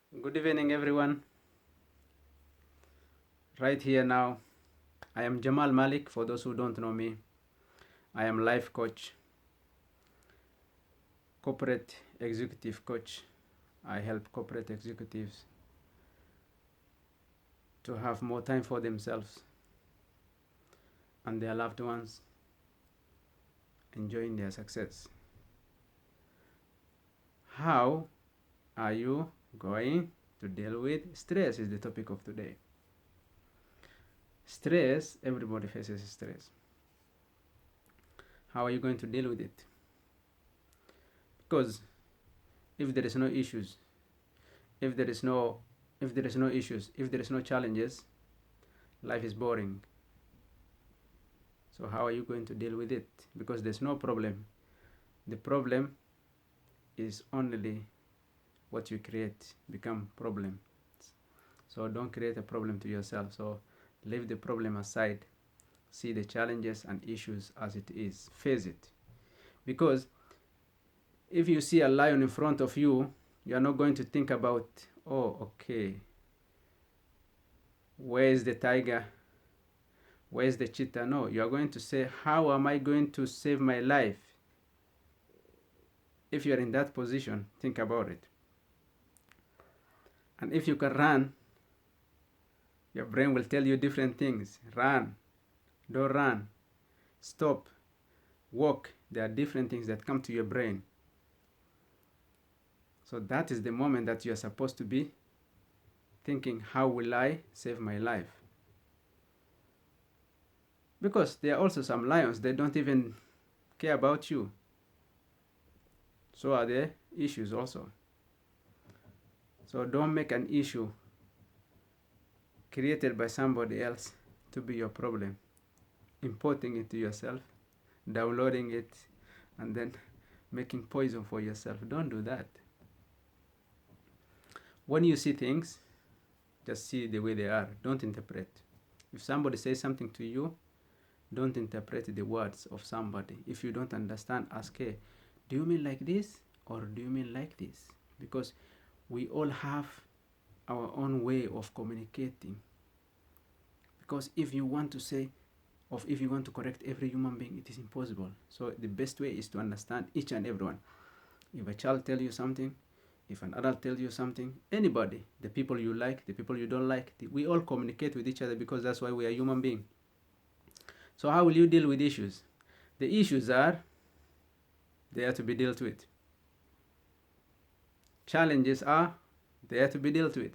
Good evening, everyone. Right here now, I am Jamal Malik. For those who don't know me, I am life coach, corporate executive coach. I help corporate executives to have more time for themselves and their loved ones, enjoying their success. How are you going to deal with stress? Is the topic of today. Stress, everybody faces stress. How are you going to deal with it? Because if there is no issues, if there is no if there is no issues, if there is no challenges, life is boring. So how are you going to deal with it? Because there's no problem. The problem is only what you create become problem. So don't create a problem to yourself. So leave the problem aside. See the challenges and issues as it is. Face it. Because if you see a lion in front of you, you are not going to think about, oh, okay, where is the tiger? Where is the cheetah? No, you are going to say, how am I going to save my life? If you are in that position, think about it. And if you can run, your brain will tell you different things. Run, don't run, stop, walk. There are different things that come to your brain. So that is the moment that you are supposed to be thinking, how will I save my life? Because there are also some lions, they don't even care about you. So are there issues also. So don't make an issue created by somebody else to be your problem. Importing it to yourself, downloading it, and then making poison for yourself. Don't do that. When you see things, just see the way they are. Don't interpret. If somebody says something to you, don't interpret the words of somebody. If you don't understand, ask, hey, do you mean like this or do you mean like this? Because we all have our own way of communicating. Because if you want to say, or if you want to correct every human being, it is impossible. So the best way is to understand each and everyone. If a child tells you something, if an adult tells you something, anybody, the people you like, the people you don't like, we all communicate with each other because that's why we are human beings. So how will you deal with issues? The issues are there to be dealt with. Challenges are there to be dealt with.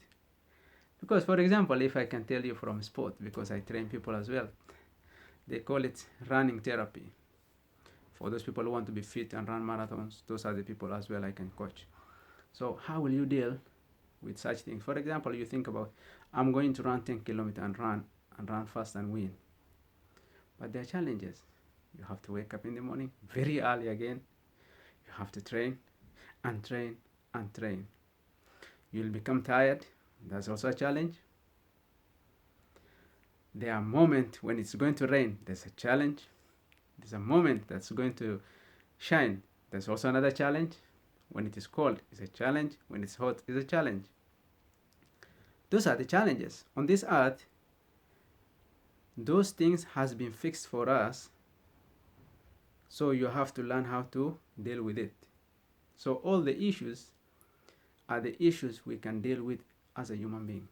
Because, for example, if I can tell you from sport, because I train people as well, they call it running therapy. For those people who want to be fit and run marathons, those are the people as well I can coach. So how will you deal with such things? For example, you think about, I'm going to run 10 kilometers and run fast and win. But there are challenges. You have to wake up in the morning very early again. You have to train and train and train. You'll become tired. That's also a challenge. There are moments when it's going to rain. There's a challenge. There's a moment that's going to shine. There's also another challenge. When it is cold, it's a challenge. When it's hot, it's a challenge. Those are the challenges. On this earth, those things has been fixed for us. So you have to learn how to deal with it. So all the issues are the issues we can deal with as a human being.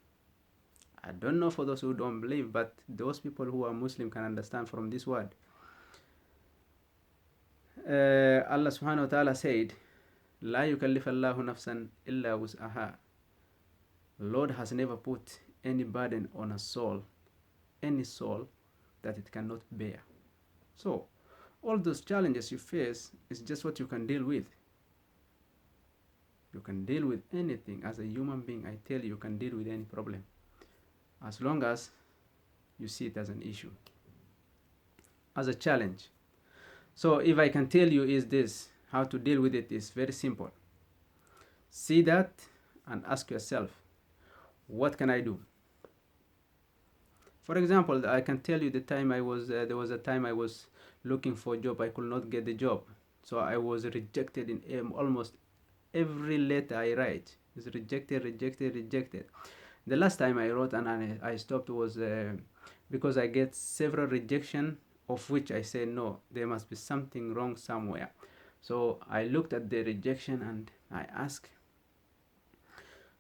I don't know for those who don't believe, but those people who are Muslim can understand from this word. Allah subhanahu wa ta'ala said, La yukallifallahu nafsan illa wus'aha. Lord has never put any burden on a soul, any soul, that it cannot bear. So, all those challenges you face is just what you can deal with. You can deal with anything as a human being. I tell you can deal with any problem as long as you see it as an issue, as a challenge. So if I can tell you is this, how to deal with it is very simple. See that and ask yourself, what can I do? For example, I can tell you the time I was, there was a time I was looking for a job. I could not get the job. So I was rejected in almost every letter I write. It's rejected, rejected, rejected. The last time I wrote and I stopped was because I get several rejection, of which I say no, there must be something wrong somewhere. So I looked at the rejection and I asked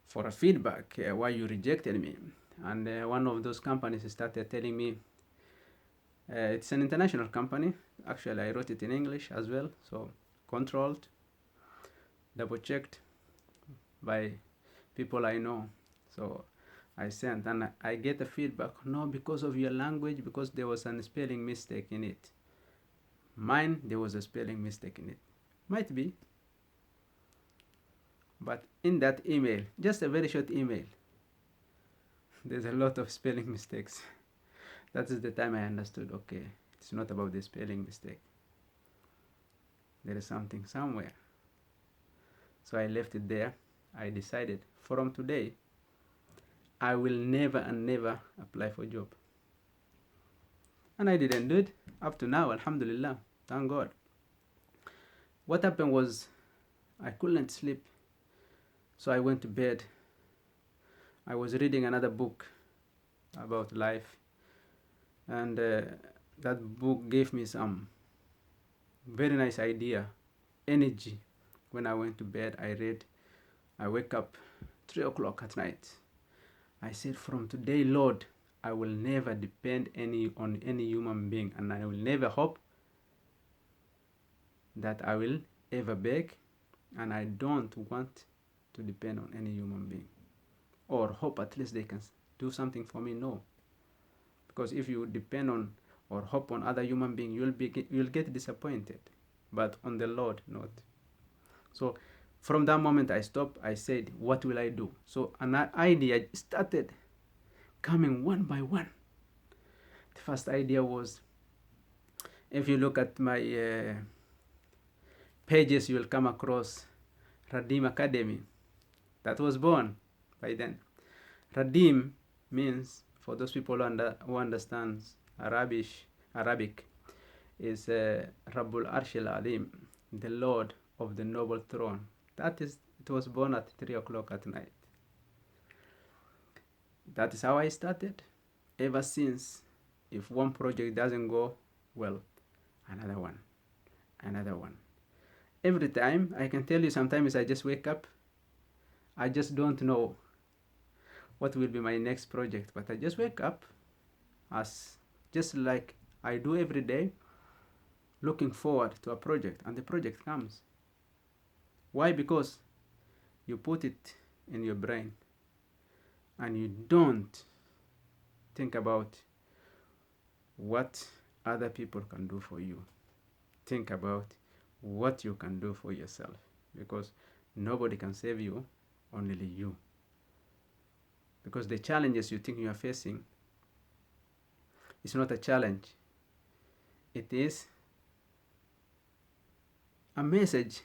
for a feedback, why you rejected me. And one of those companies started telling me, it's an international company. Actually, I wrote it in English as well, so controlled, double checked by people I know. So I sent and I get a feedback, no, because of your language, because there was a spelling mistake in it. Mine, there was a spelling mistake in it. Might be. But in that email, just a very short email, there's a lot of spelling mistakes. That is the time I understood, okay, it's not about the spelling mistake. There is something somewhere. So I left it there. I decided from today, I will never and never apply for a job. And I didn't do it up to now, alhamdulillah, thank God. What happened was I couldn't sleep, so I went to bed. I was reading another book about life, and that book gave me some very nice idea, energy. When I went to bed, I read. I wake up 3 o'clock at night. I said, from today, Lord, I will never depend on any human being, and I will never hope that I will ever beg, and I don't want to depend on any human being or hope at least they can do something for me. No, because if you depend on or hope on other human being, you'll get disappointed, but on the Lord, not. So from that moment I stopped. I said, what will I do? So an idea started coming one by one. The first idea was, if you look at my pages, you will come across Radim Academy. That was born by then. Radim means, for those people who understands Arabic, is Rabbul Arshil Alim, the Lord of the Noble Throne. That is, it was born at 3 o'clock at night. That is how I started. Ever since, if one project doesn't go well, another one. Every time, I can tell you, sometimes I just wake up, I just don't know what will be my next project, but I just wake up as just like I do every day, looking forward to a project, and the project comes. Why? Because you put it in your brain and you don't think about what other people can do for you. Think about what you can do for yourself, because nobody can save you, only you. Because the challenges you think you are facing, it's not a challenge. It is a message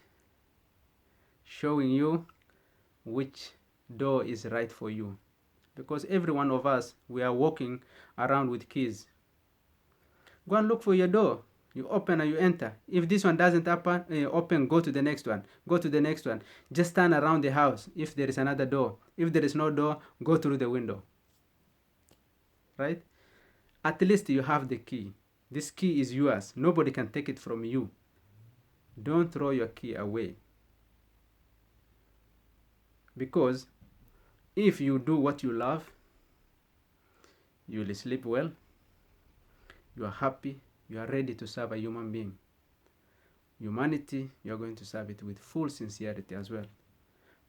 showing you which door is right for you. Because every one of us, we are walking around with keys. Go and look for your door. You open and you enter. If this one doesn't open, go to the next one. Go to the next one. Just turn around the house if there is another door. If there is no door, go through the window. Right? At least you have the key. This key is yours. Nobody can take it from you. Don't throw your key away. Because if you do what you love, you will sleep well, you are happy, you are ready to serve a human being. Humanity, you are going to serve it with full sincerity as well.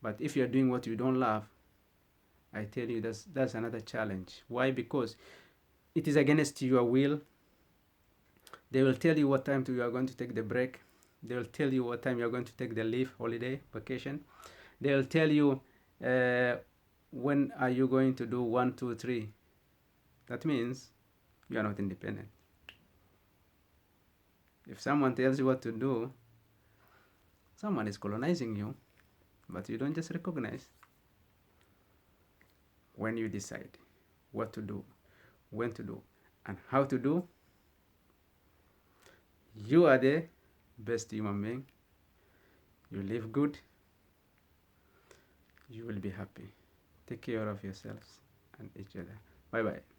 But if you are doing what you don't love, I tell you, that's another challenge. Why? Because it is against your will. They will tell you what time you are going to take the break. They will tell you what time you are going to take the leave, holiday, vacation. They will tell you when are you going to do 1, 2, 3. That means you are not independent. If someone tells you what to do, someone is colonizing you, but you don't just recognize. When you decide what to do, when to do, and how to do, you are the best human being. You live good. you will be happy. Take care of yourselves and each other. Bye bye.